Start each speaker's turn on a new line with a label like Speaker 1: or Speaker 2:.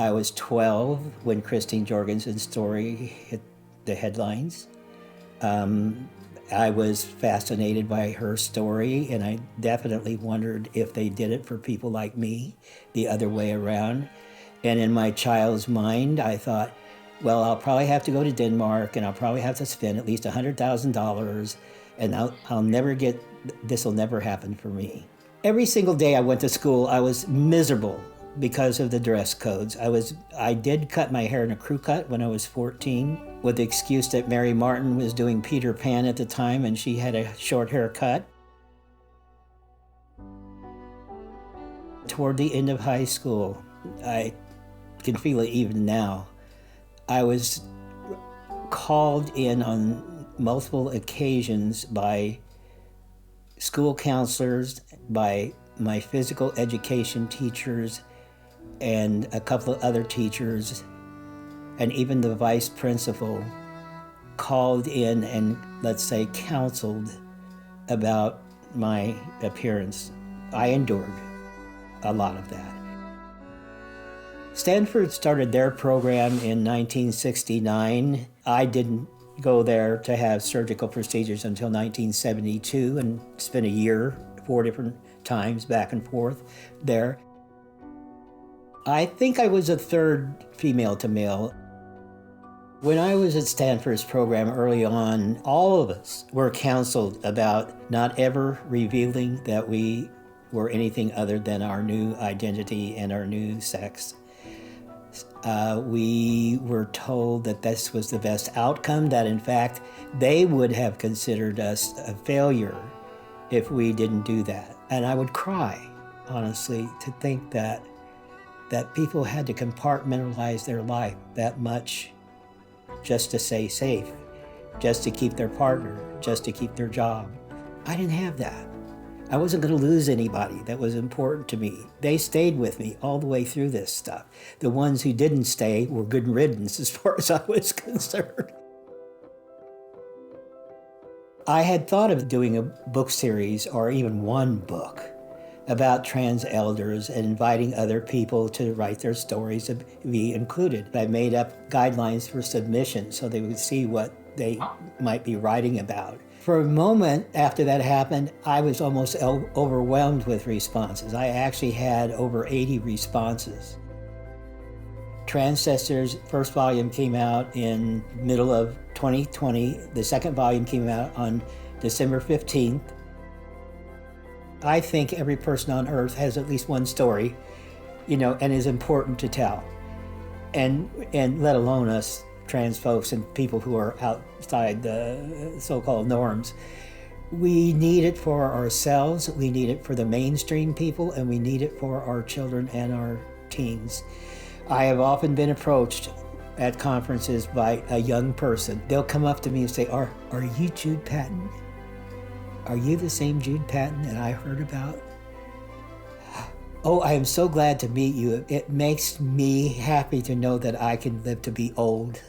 Speaker 1: I was 12 when Christine Jorgensen's story hit the headlines. I was fascinated by her story, and I definitely wondered if they did it for people like me, the other way around. And in my child's mind, I thought, well, I'll probably have to go to Denmark, and I'll probably have to spend at least $100,000, and I'll never get, this will never happen for me. Every single day I went to school, I was miserable because of the dress codes. I did cut my hair in a crew cut when I was 14 with the excuse that Mary Martin was doing Peter Pan at the time and she had a short haircut. Toward the end of high school, I can feel it even now, I was called in on multiple occasions by school counselors, by my physical education teachers, and a couple of other teachers, and even the vice principal called in and, let's say, counseled about my appearance. I endured a lot of that. Stanford started their program in 1969. I didn't go there to have surgical procedures until 1972 and spent a year, 4 different times back and forth there. I think I was a third female to male. When I was at Stanford's program early on, all of us were counseled about not ever revealing that we were anything other than our new identity and our new sex. We were told that this was the best outcome, that in fact they would have considered us a failure if we didn't do that. And I would cry, honestly, to think that people had to compartmentalize their life that much just to stay safe, just to keep their partner, just to keep their job. I didn't have that. I wasn't going to lose anybody that was important to me. They stayed with me all the way through this stuff. The ones who didn't stay were good riddance as far as I was concerned. I had thought of doing a book series or even one book about trans elders and inviting other people to write their stories to be included. I made up guidelines for submission so they would see what they might be writing about. For a moment after that happened, I was almost overwhelmed with responses. I actually had over 80 responses. TRANScestors first volume came out in middle of 2020. The second volume came out on December 15th. I think every person on earth has at least one story, and is important to tell. And let alone us trans folks and people who are outside the so-called norms. We need it for ourselves, we need it for the mainstream people, and we need it for our children and our teens. I have often been approached at conferences by a young person. They'll come up to me and say, are you Jude Patton? Are you the same Jude Patton that I heard about? Oh, I am so glad to meet you. It makes me happy to know that I can live to be old.